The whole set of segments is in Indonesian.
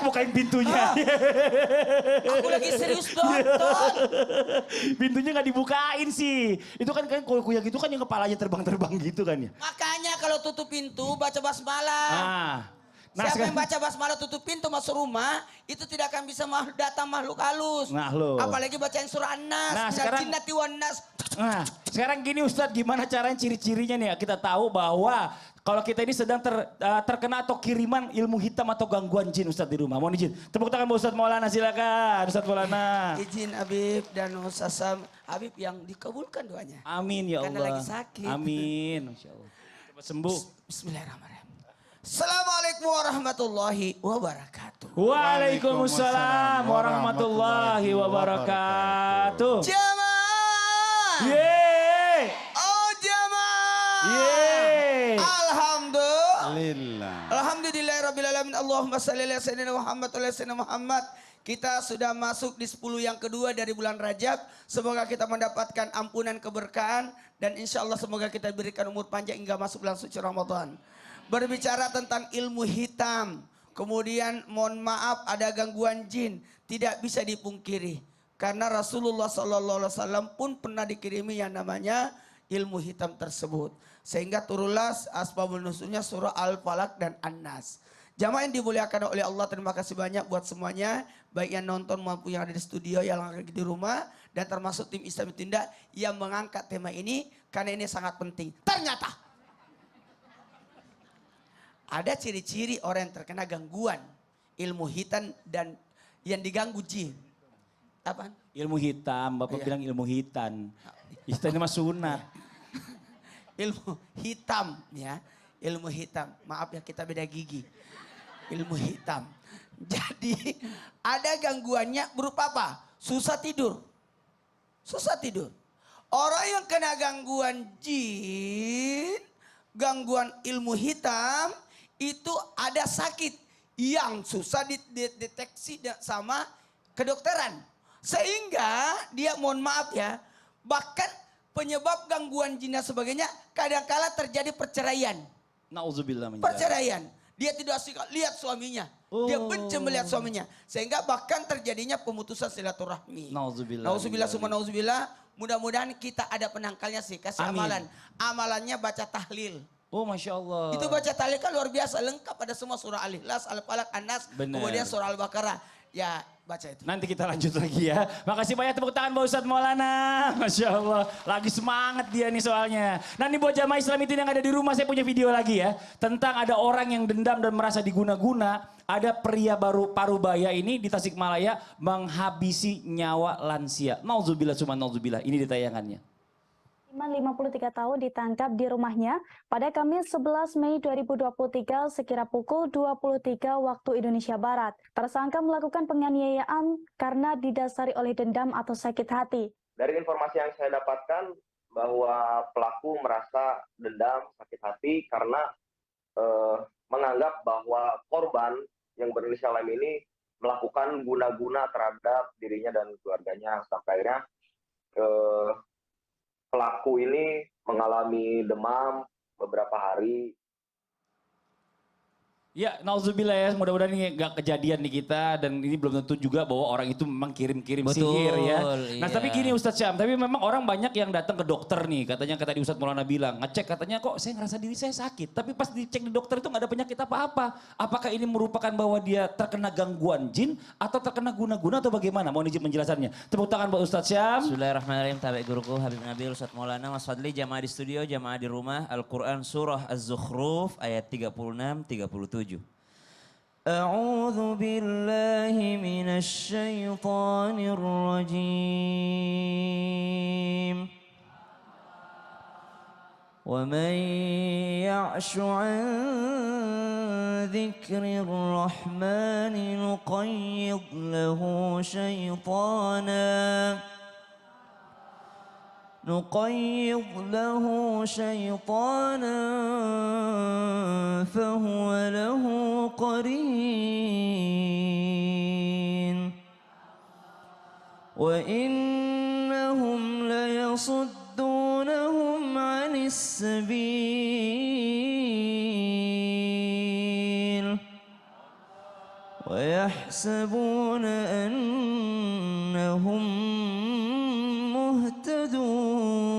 bukain pintunya. Aku lagi serius nonton. Pintunya nggak dibukain sih. Itu kan kuyang itu kan yang kepalanya terbang-terbang gitu kan ya. Makanya kalau tutup pintu baca basmalah. Ah. Nah, Siapa sekarang, yang baca basmalah tutup pintu masuk rumah, itu tidak akan bisa datang makhluk halus. Makhluk. Apalagi bacain surah An-Nas. Nah, sekarang- Jinnati wan nas. nah, sekarang gini Ustadz, gimana caranya ciri-cirinya nih? Kita tahu bahwa kalau kita ini sedang terkena atau kiriman ilmu hitam atau gangguan jin Ustadz di rumah. Mohon izin. Tepuk tangan buat Ustadz Maulana, silakan Ustadz Maulana. Izin Habib dan Ustaz Sam. Habib yang dikabulkan doanya. Amin ya Allah. Karena lagi sakit. Amin. Masya Allah. Cepat sembuh. Bismillahirrahmanirrahim. Assalamualaikum warahmatullahi wabarakatuh. Waalaikumsalam warahmatullahi wabarakatuh. Jamaah. Yeay. Oh jamaah. Yeay. Alhamdulillah. Alhamdulillahirrabbilalamin. Allahumma salli ala sayyidina Muhammad wa ala sayyidina Muhammad. Kita sudah masuk di 10 yang kedua dari bulan Rajab. Semoga kita mendapatkan ampunan keberkahan. Dan insya Allah semoga kita diberikan umur panjang hingga masuk bulan suci Ramadan. Berbicara tentang ilmu hitam. Kemudian mohon maaf ada gangguan jin. Tidak bisa dipungkiri. Karena Rasulullah SAW pun pernah dikirimi yang namanya ilmu hitam tersebut. Sehingga turunlah asbabun nuzulnya surah Al-Falaq dan An-Nas. Jamaah yang dimuliakan oleh Allah, terima kasih banyak buat semuanya. Baik yang nonton maupun yang ada di studio, yang lagi di rumah. Dan termasuk tim Islami Tindak yang mengangkat tema ini. Karena ini sangat penting. Ternyata ada ciri-ciri orang yang terkena gangguan ilmu hitam dan yang diganggu jin. Apaan? Ilmu hitam, Bapak bilang ilmu hitam. Istilahnya mah sunat. Ilmu hitam ya. Ilmu hitam. Maaf ya kita beda gigi. Ilmu hitam. Jadi ada gangguannya berupa apa? Susah tidur. Susah tidur. Orang yang kena gangguan jin, gangguan ilmu hitam, itu ada sakit yang susah dideteksi sama kedokteran. Sehingga dia mohon maaf ya, bahkan penyebab gangguan jin dan sebagainya kadangkala terjadi perceraian. Nauzubillah min dzalik. Perceraian. Dia tidak suka lihat suaminya. Dia benci melihat suaminya. Sehingga bahkan terjadinya pemutusan silaturahmi. Nauzubillah. Nauzubillah summa nauzubillah. Mudah-mudahan kita ada penangkalnya sih. Kasih Amin. amalan. Amalannya baca tahlil. Oh Masya Allah. Itu baca tahlil kan luar biasa. Lengkap pada semua surah Al-Ikhlas, Al-Falaq, An-Nas. Bener. Kemudian surah Al-Baqarah. Ya baca itu. Nanti kita lanjut lagi ya. Makasih banyak tepuk tangan buat Ustadz Maulana. Masya Allah. Lagi semangat dia nih soalnya. Nah ini buat jamaah Islam itu yang ada di rumah, saya punya video lagi ya. Tentang ada orang yang dendam dan merasa diguna-guna. Ada pria baru Parubaya ini di Tasikmalaya menghabisi nyawa lansia. Nauzubillah summa nauzubillah. Ini di tayangannya. Iman 53 tahun ditangkap di rumahnya pada Kamis 11 Mei 2023 sekira pukul 23 waktu Indonesia Barat. Tersangka melakukan penganiayaan karena didasari oleh dendam atau sakit hati. Dari informasi yang saya dapatkan bahwa pelaku merasa dendam, sakit hati karena menganggap bahwa korban yang berinisial M ini melakukan guna-guna terhadap dirinya dan keluarganya sampai akhirnya pelaku ini mengalami demam beberapa hari. Ya, nauzubillah ya, mudah-mudahan ini gak kejadian di kita dan ini belum tentu juga bahwa orang itu memang kirim-kirim sihir ya. Nah iya. tapi gini Ustadz Syam, tapi memang orang banyak yang datang ke dokter nih, katanya tadi Ustadz Maulana bilang, ngecek katanya kok saya ngerasa diri saya sakit, tapi pas dicek di dokter itu gak ada penyakit apa-apa. Apakah ini merupakan bahwa dia terkena gangguan jin atau terkena guna-guna atau bagaimana? Mohon izin menjelaskannya. Tepuk tangan buat Ustadz Syam. Bismillahirrahmanirrahim. Tabi guruku Habib Nabil Ustadz Maulana Mas Fadli, jamaah di studio, jamaah di rumah. Al-Quran surah Az-Zukhruf ayat 36-37. A'udzu billahi minasy syaithanir rajim. Wa man ya'shu 'an dzikrir rahmani nuqayyid lahu syaiطانا نقيض له شيطانا فهو له قرين وإنهم ليصدونهم عن السبيل ويحسبون أنهم مهتدون.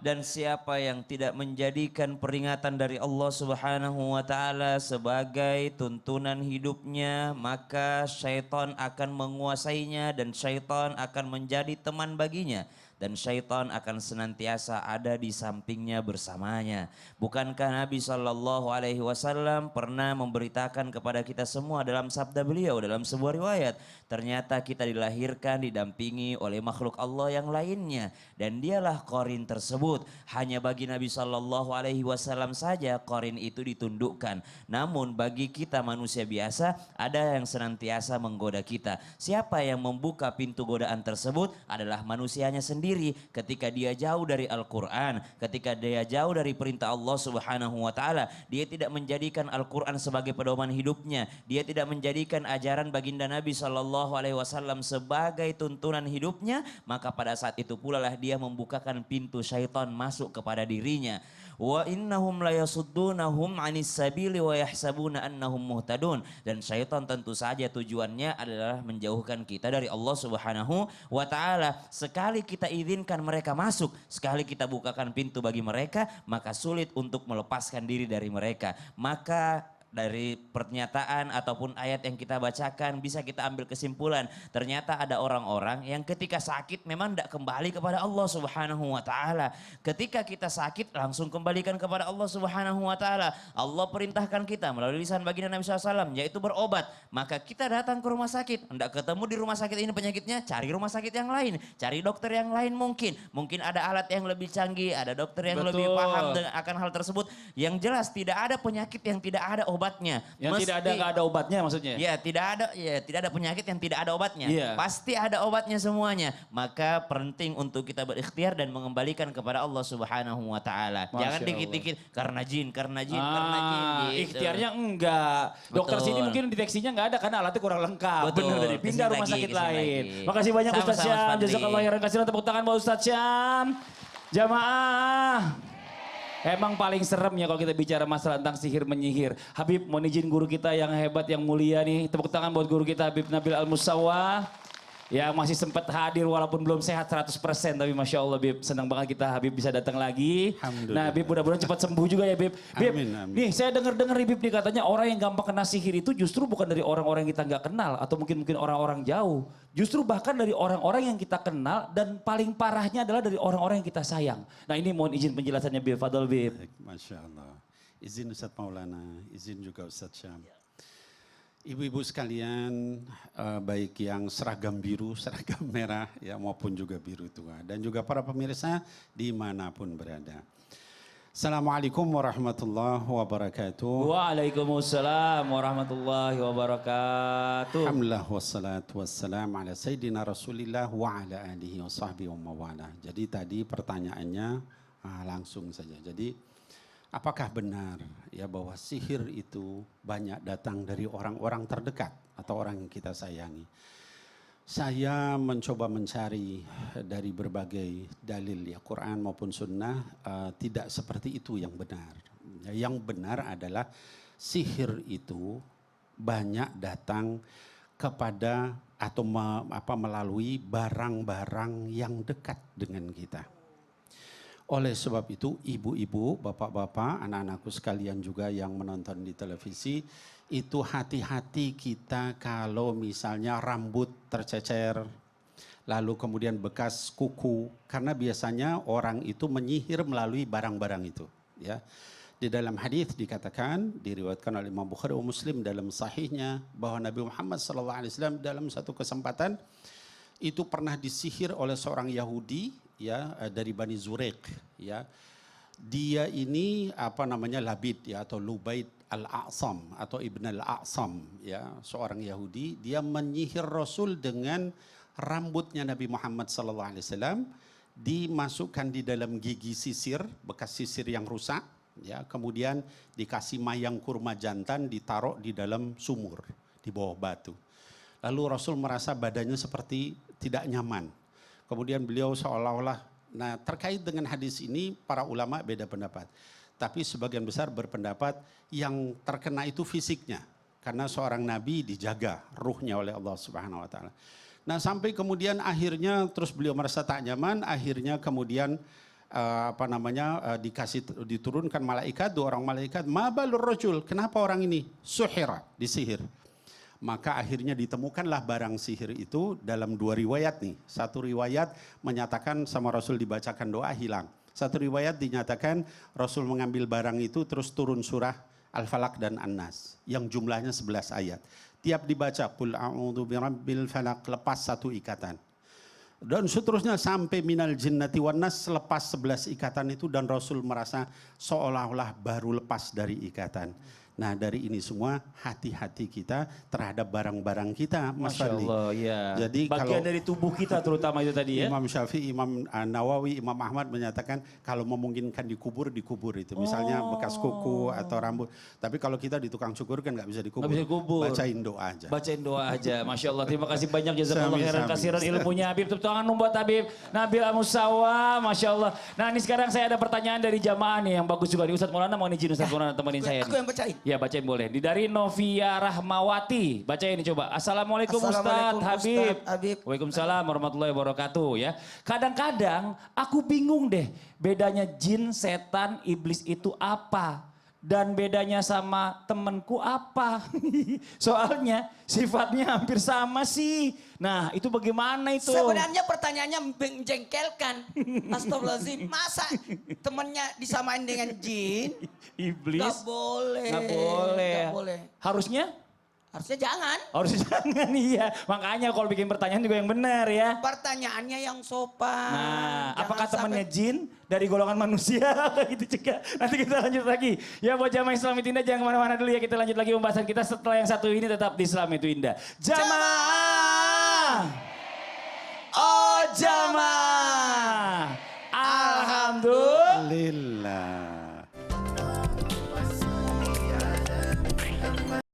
Dan siapa yang tidak menjadikan peringatan dari Allah Subhanahu wa taala sebagai tuntunan hidupnya, maka syaitan akan menguasainya dan syaitan akan menjadi teman baginya. Dan syaitan akan senantiasa ada di sampingnya bersamanya. Bukankah Nabi SAW pernah memberitakan kepada kita semua dalam sabda beliau dalam sebuah riwayat, ternyata kita dilahirkan didampingi oleh makhluk Allah yang lainnya, dan dialah qarin tersebut. Hanya bagi Nabi SAW saja qarin itu ditundukkan. Namun bagi kita manusia biasa ada yang senantiasa menggoda kita. Siapa yang membuka pintu godaan tersebut adalah manusianya sendiri. Ketika dia jauh dari Al-Quran, ketika dia jauh dari perintah Allah Subhanahu wa taala, dia tidak menjadikan Al-Quran sebagai pedoman hidupnya, dia tidak menjadikan ajaran baginda Nabi SAW sebagai tuntunan hidupnya, maka pada saat itu pula lah dia membukakan pintu syaitan masuk kepada dirinya. Wa innahum la yasuddunahum 'anis sabili wa yahsabuna annahum muhtadun. Dan syaitan tentu saja tujuannya adalah menjauhkan kita dari Allah Subhanahu wa taala. Sekali kita izinkan mereka masuk, sekali kita bukakan pintu bagi mereka, maka sulit untuk melepaskan diri dari mereka. Maka dari pernyataan ataupun ayat yang kita bacakan bisa kita ambil kesimpulan, ternyata ada orang-orang yang ketika sakit memang tidak kembali kepada Allah Subhanahu wa taala. Ketika kita sakit langsung kembalikan kepada Allah Subhanahu wa taala. Allah perintahkan kita melalui lisan baginda Nabi SAW yaitu berobat. Maka kita datang ke rumah sakit, hendak ketemu di rumah sakit ini penyakitnya, cari rumah sakit yang lain, cari dokter yang lain mungkin. Mungkin ada alat yang lebih canggih, ada dokter yang lebih paham akan hal tersebut. Yang jelas tidak ada penyakit yang tidak ada obatnya. Yang tidak ada nggak ada obatnya maksudnya? Ya tidak ada penyakit yang tidak ada obatnya. Iya. Pasti ada obatnya semuanya. Maka penting untuk kita berikhtiar dan mengembalikan kepada Allah Subhanahu wa taala. Jangan dikit-dikit karena jin. Gitu. Ikhtiarnya enggak. Dokter Betul. sini mungkin deteksinya enggak ada karena alatnya kurang lengkap. Betul. Benar dari pindah Kesini rumah lagi, sakit kesini lain. lagi. Makasih banyak Ustaz Sama-sama, Syam. Mas Fadli. Jazakallah khairan. Kasih tepuk tangan buat Ustaz Syam. Jamaah. Emang paling serem ya kalau kita bicara masalah tentang sihir menyihir. Habib, mohon izin guru kita yang hebat, yang mulia nih. Tepuk tangan buat guru kita Habib Nabil Al-Musawwa. Ya masih sempat hadir walaupun belum sehat 100%. Tapi Masya Allah Bib, senang banget kita Habib bisa datang lagi. Nah Bib mudah-mudahan cepat sembuh juga ya Bib. Bib, Amin, amin. nih saya dengar Bib nih katanya orang yang gampang kena sihir itu justru bukan dari orang-orang yang kita nggak kenal. Atau mungkin orang-orang jauh. Justru bahkan dari orang-orang yang kita kenal dan paling parahnya adalah dari orang-orang yang kita sayang. Nah ini mohon izin penjelasannya Bib, Fadol Bib. Baik, Masya Allah. Izin Ustadz Maulana, izin juga Ustadz Syam. Ibu-ibu sekalian, baik yang seragam biru, seragam merah, ya maupun juga biru tua. Dan juga para pemirsa dimanapun berada. Assalamualaikum warahmatullahi wabarakatuh. Waalaikumsalam warahmatullahi wabarakatuh. Alhamdulillah wassalatu wassalam ala Sayyidina Rasulillah wa ala alihi wa sahbihi wa mawala. Jadi tadi pertanyaannya langsung saja. Jadi apakah benar ya bahwa sihir itu banyak datang dari orang-orang terdekat atau orang yang kita sayangi? Saya mencoba mencari dari berbagai dalil ya Quran maupun sunnah, tidak seperti itu yang benar. Yang benar adalah sihir itu banyak datang kepada atau melalui barang-barang yang dekat dengan kita. Oleh sebab itu ibu-ibu, bapak-bapak, anak-anakku sekalian juga yang menonton di televisi, itu hati-hati kita kalau misalnya rambut tercecer, lalu kemudian bekas kuku, karena biasanya orang itu menyihir melalui barang-barang itu. Ya. Di dalam hadis dikatakan, diriwayatkan oleh Imam Bukhari dan Muslim dalam sahihnya, bahwa Nabi Muhammad SAW dalam satu kesempatan itu pernah disihir oleh seorang Yahudi ya dari Bani Zurek ya. Dia ini Labid ya atau Lubaid Al-A'sam atau Ibn Al-A'sam ya, seorang Yahudi. Dia menyihir Rasul dengan rambutnya Nabi Muhammad SAW dimasukkan di dalam gigi sisir, bekas sisir yang rusak ya, kemudian dikasih mayang kurma jantan ditaruh di dalam sumur di bawah batu. Lalu Rasul merasa badannya seperti tidak nyaman. Kemudian beliau seolah-olah, nah terkait dengan hadis ini para ulama beda pendapat. tapi sebagian besar berpendapat yang terkena itu fisiknya. Karena seorang nabi dijaga ruhnya oleh Allah Subhanahu wa taala. Nah, sampai kemudian akhirnya terus beliau merasa tak nyaman, akhirnya kemudian diturunkan malaikat, 2 orang malaikat, ma balur rajul, kenapa orang ini suhira, disihir. Maka akhirnya ditemukanlah barang sihir itu dalam 2 riwayat nih. Satu riwayat menyatakan sama Rasul dibacakan doa hilang. Satu riwayat dinyatakan Rasul mengambil barang itu terus turun surah Al-Falaq dan An-Nas yang jumlahnya 11 ayat. Tiap dibaca qul a'udzu birabbil falaq, lepas 1 ikatan. Dan seterusnya sampai minal jinnati wan nas, lepas 11 ikatan itu dan Rasul merasa seolah-olah baru lepas dari ikatan. Nah, dari ini semua hati-hati kita terhadap barang-barang kita, Mas Masya Fadli. Allah, ya. Jadi bagian kalau dari tubuh kita terutama itu tadi ya. Imam Syafi'i, Imam Nawawi, Imam Ahmad menyatakan kalau memungkinkan dikubur itu. Misalnya bekas kuku atau rambut. Tapi kalau kita di tukang syukur kan nggak bisa dikubur. Nggak bisa dikubur. Bacain doa aja. Bacain doa aja. Masya Allah. Terima kasih banyak. Jazakallah khairan Sami-sami. kasiran ilmunya Habib. Tepuk tangan buat Habib Nabil Musawa. Masya Allah. Nah, ini sekarang saya ada pertanyaan dari jamaah nih yang bagus juga. Di Ustadz Maulana mau izin Ustadz Maulana temenin saya. Aku yang bacain. Ya, bacain boleh. Dari Novia Rahmawati. Bacain ini coba. Assalamualaikum Ustadz Habib. Ustadz Habib. Waalaikumsalam warahmatullahi wabarakatuh ya. Kadang-kadang aku bingung deh bedanya jin, setan, iblis itu apa? Dan bedanya sama temenku apa? Soalnya sifatnya hampir sama sih. Nah, itu bagaimana itu? Sebenarnya pertanyaannya menjengkelkan. Astagfirullahaladzim, masa temennya disamain dengan jin? Iblis. Gak boleh. Nggak boleh. Nggak boleh. Harusnya? Harusnya jangan. Harusnya jangan, iya. Makanya kalau bikin pertanyaan juga yang benar ya. Pertanyaannya yang sopan. Nah, Jangan apakah sampai- temannya jin dari golongan manusia? Gitu juga. Nanti kita lanjut lagi. Ya buat jamaah Islam itu indah, jangan kemana-mana dulu ya. Kita lanjut lagi pembahasan kita setelah yang satu ini tetap di Islam itu indah. Jamaah! Oh jamaah! Alhamdulillah.